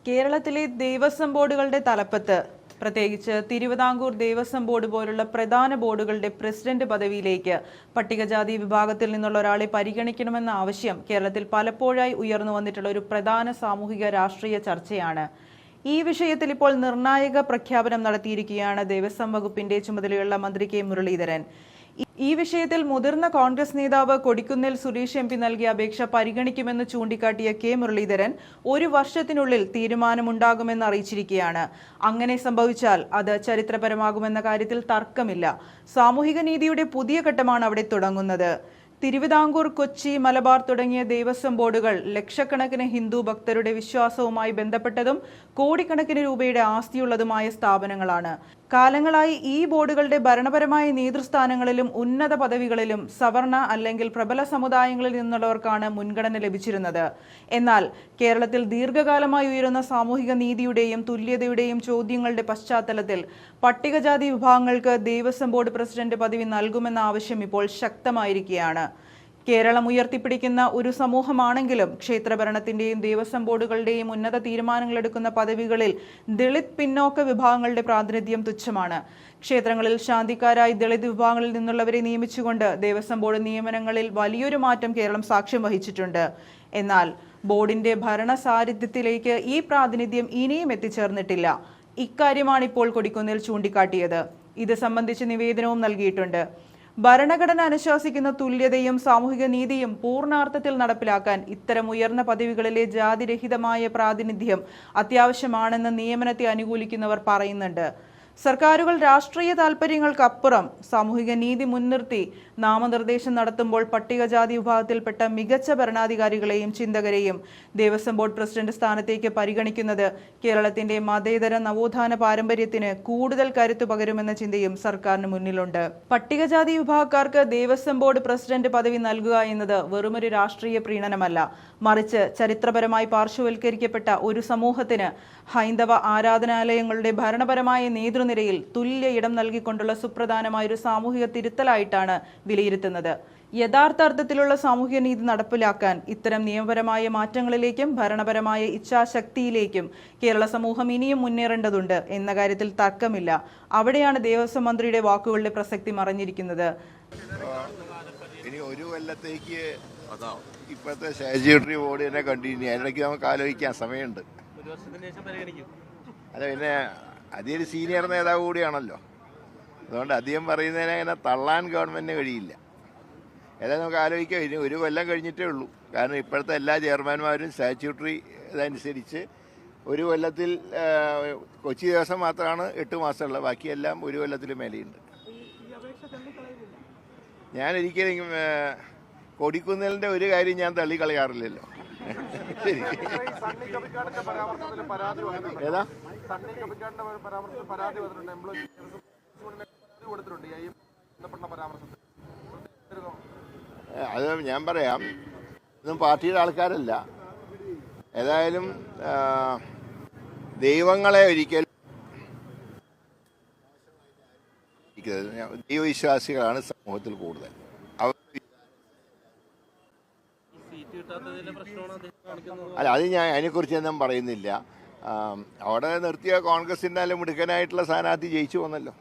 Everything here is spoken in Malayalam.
കേരളത്തിലെ ദേവസ്വം ബോർഡുകളുടെ തലപ്പത്ത് പ്രത്യേകിച്ച് തിരുവിതാംകൂർ ദേവസ്വം ബോർഡ് പോലുള്ള പ്രധാന ബോർഡുകളുടെ പ്രസിഡന്റ് പദവിയിലേക്ക് പട്ടികജാതി വിഭാഗത്തിൽ നിന്നുള്ള ഒരാളെ പരിഗണിക്കണമെന്ന ആവശ്യം കേരളത്തിൽ പലപ്പോഴായി ഉയർന്നു വന്നിട്ടുള്ള ഒരു പ്രധാന സാമൂഹിക രാഷ്ട്രീയ ചർച്ചയാണ്. ഈ വിഷയത്തിൽ ഇപ്പോൾ നിർണായക പ്രഖ്യാപനം നടത്തിയിരിക്കുകയാണ് ദേവസ്വം വകുപ്പിന്റെ ചുമതലയുള്ള മന്ത്രി കെ മുരളീധരൻ. ഈ വിഷയത്തിൽ മുതിർന്ന കോൺഗ്രസ് നേതാവ് കൊടിക്കുന്നിൽ സുരേഷ് എം പി നൽകിയ അപേക്ഷ പരിഗണിക്കുമെന്ന് ചൂണ്ടിക്കാട്ടിയ കെ മുരളീധരൻ 1 വർഷത്തിനുള്ളിൽ തീരുമാനമുണ്ടാകുമെന്ന് അറിയിച്ചിരിക്കുകയാണ്. അങ്ങനെ സംഭവിച്ചാൽ അത് ചരിത്രപരമാകുമെന്ന കാര്യത്തിൽ തർക്കമില്ല. സാമൂഹിക നീതിയുടെ പുതിയ ഘട്ടമാണ് അവിടെ തുടങ്ങുന്നത്. തിരുവിതാംകൂർ, കൊച്ചി, മലബാർ തുടങ്ങിയ ദേവസ്വം ബോർഡുകൾ ലക്ഷക്കണക്കിന് ഹിന്ദു ഭക്തരുടെ വിശ്വാസവുമായി ബന്ധപ്പെട്ടതും കോടിക്കണക്കിന് രൂപയുടെ ആസ്തിയുള്ളതുമായ സ്ഥാപനങ്ങളാണ്. കാലങ്ങളായി ഈ ബോർഡുകളുടെ ഭരണപരമായ നേതൃസ്ഥാനങ്ങളിലും ഉന്നത പദവികളിലും സവർണ അല്ലെങ്കിൽ പ്രബല സമുദായങ്ങളിൽ നിന്നുള്ളവർക്കാണ് മുൻഗണന ലഭിച്ചിരുന്നത്. എന്നാൽ കേരളത്തിൽ ദീർഘകാലമായി ഉയരുന്ന സാമൂഹിക നീതിയുടെയും തുല്യതയുടെയും ചോദ്യങ്ങളുടെ പശ്ചാത്തലത്തിൽ പട്ടികജാതി വിഭാഗങ്ങൾക്ക് ദേവസ്വം ബോർഡ് പ്രസിഡന്റ് പദവി നൽകുമെന്ന ആവശ്യം ഇപ്പോൾ ശക്തമായിരിക്കുകയാണ്. കേരളം ഉയർത്തിപ്പിടിക്കുന്ന ഒരു സമൂഹമാണെങ്കിലും ക്ഷേത്രഭരണത്തിന്റെയും ദേവസ്വം ബോർഡുകളുടെയും ഉന്നത തീരുമാനങ്ങളെടുക്കുന്ന പദവികളിൽ ദളിത് പിന്നോക്ക വിഭാഗങ്ങളുടെ പ്രാതിനിധ്യം തുച്ഛമാണ്. ക്ഷേത്രങ്ങളിൽ ശാന്തിക്കാരായി ദളിത് വിഭാഗങ്ങളിൽ നിന്നുള്ളവരെ നിയമിച്ചുകൊണ്ട് ദേവസ്വം ബോർഡ് നിയമനങ്ങളിൽ വലിയൊരു മാറ്റം കേരളം സാക്ഷ്യം വഹിച്ചിട്ടുണ്ട്. എന്നാൽ ബോർഡിന്റെ ഭരണസാരഥ്യത്തിലേക്ക് ഈ പ്രാതിനിധ്യം ഇനിയും എത്തിച്ചേർന്നിട്ടില്ല. ഇക്കാര്യമാണ് ഇപ്പോൾ കൊടിക്കുന്നിൽ ചൂണ്ടിക്കാട്ടിയത്. ഇത് സംബന്ധിച്ച് നിവേദനവും നൽകിയിട്ടുണ്ട്. ഭരണഘടന അനുശാസിക്കുന്ന തുല്യതയും സാമൂഹിക നീതിയും പൂർണ്ണാർത്ഥത്തിൽ നടപ്പിലാക്കാൻ ഇത്തരം ഉയർന്ന പദവികളിലെ ജാതിരഹിതമായ പ്രാതിനിധ്യം അത്യാവശ്യമാണെന്ന് നിയമനത്തെ അനുകൂലിക്കുന്നവർ പറയുന്നുണ്ട്. സർക്കാരുകൾ രാഷ്ട്രീയ താൽപര്യങ്ങൾക്കപ്പുറം സാമൂഹിക നീതി മുൻനിർത്തി നാമനിർദ്ദേശം നടത്തുമ്പോൾ പട്ടികജാതി വിഭാഗത്തിൽപ്പെട്ട മികച്ച ഭരണാധികാരികളെയും ചിന്തകരെയും ദേവസ്വം ബോർഡ് പ്രസിഡന്റ് സ്ഥാനത്തേക്ക് പരിഗണിക്കുന്നത് കേരളത്തിന്റെ മതേതര നവോത്ഥാന പാരമ്പര്യത്തിന് കൂടുതൽ കരുത്തു പകരുമെന്ന ചിന്തയും സർക്കാരിന് മുന്നിലുണ്ട്. പട്ടികജാതി വിഭാഗക്കാർക്ക് ദേവസ്വം ബോർഡ് പ്രസിഡന്റ് പദവി നൽകുക എന്നത് വെറുമൊരു രാഷ്ട്രീയ പ്രീണനമല്ല, മറിച്ച് ചരിത്രപരമായി പാർശ്വവൽക്കരിക്കപ്പെട്ട ഒരു സമൂഹത്തിന് ഹൈന്ദവ ആരാധനാലയങ്ങളുടെ ഭരണപരമായ നേതൃനിരയിൽ തുല്യ ഇടം നൽകിക്കൊണ്ടുള്ള സുപ്രധാനമായൊരു സാമൂഹിക തിരുത്തലായിട്ടാണ് വിലയിരുത്തുന്നത്. യഥാർത്ഥ അർത്ഥത്തിലുള്ള സാമൂഹിക നീതി നടപ്പിലാക്കാൻ ഇത്തരം നിയമപരമായ മാറ്റങ്ങളിലേക്കും ഭരണപരമായ ഇച്ഛാശക്തിയിലേക്കും കേരള സമൂഹം ഇനിയും മുന്നേറേണ്ടതുണ്ട് എന്ന കാര്യത്തിൽ തർക്കമില്ല. അവിടെയാണ് ദേവസ്വം മന്ത്രിയുടെ വാക്കുകളുടെ പ്രസക്തി മറഞ്ഞിരിക്കുന്നത്. ഇനി ഒരു കൊല്ലത്തേക്ക് ഇപ്പോഴത്തെ സ്റ്റാറ്റ്യൂട്ടറി ബോർഡ് തന്നെ കണ്ടിന്യൂ, അതിനിടയ്ക്ക് നമുക്ക് ആലോചിക്കാൻ സമയമുണ്ട്. അല്ല, പിന്നെ അതൊരു സീനിയർ നേതാവ് കൂടിയാണല്ലോ, അതുകൊണ്ട് അധികം പറയുന്നതിനെ അങ്ങനെ തള്ളാൻ ഗവൺമെൻറ്റിന് കഴിയില്ല. ഏതായാലും നമുക്ക് ആലോചിക്കാം. ഇനി ഒരു കൊല്ലം കഴിഞ്ഞിട്ടേ ഉള്ളൂ. കാരണം ഇപ്പോഴത്തെ എല്ലാ ചെയർമാൻമാരും സ്റ്റാറ്റ്യൂട്ടറി ഇതനുസരിച്ച് ഒരു കൊല്ലത്തിൽ കൊച്ചി ദിവസം മാത്രമാണ് 8 മാസമുള്ളത്, ബാക്കിയെല്ലാം ഒരു കൊല്ലത്തിൽ മേലെയുണ്ട്. ഞാനൊരിക്കലും കൊടിക്കുന്നിലിൻ്റെ ഒരു കാര്യം ഞാൻ തള്ളിക്കളയാറില്ലല്ലോ. ശരി, ഏതാ അത് ഞാൻ പറയാം, ഇതൊന്നും പാർട്ടിയുടെ ആൾക്കാരല്ല. ഏതായാലും ദൈവങ്ങളെ ഒരിക്കലും ദൈവവിശ്വാസികളാണ് സമൂഹത്തിൽ കൂടുതൽ. അല്ല, അത് ഞാൻ അതിനെക്കുറിച്ച് ഒന്നും പറയുന്നില്ല. അവിടെ നിർത്തിയ കോൺഗ്രസിൻ്റെ മിടുക്കനായിട്ടുള്ള സ്ഥാനാർത്ഥി ജയിച്ചു വന്നല്ലോ.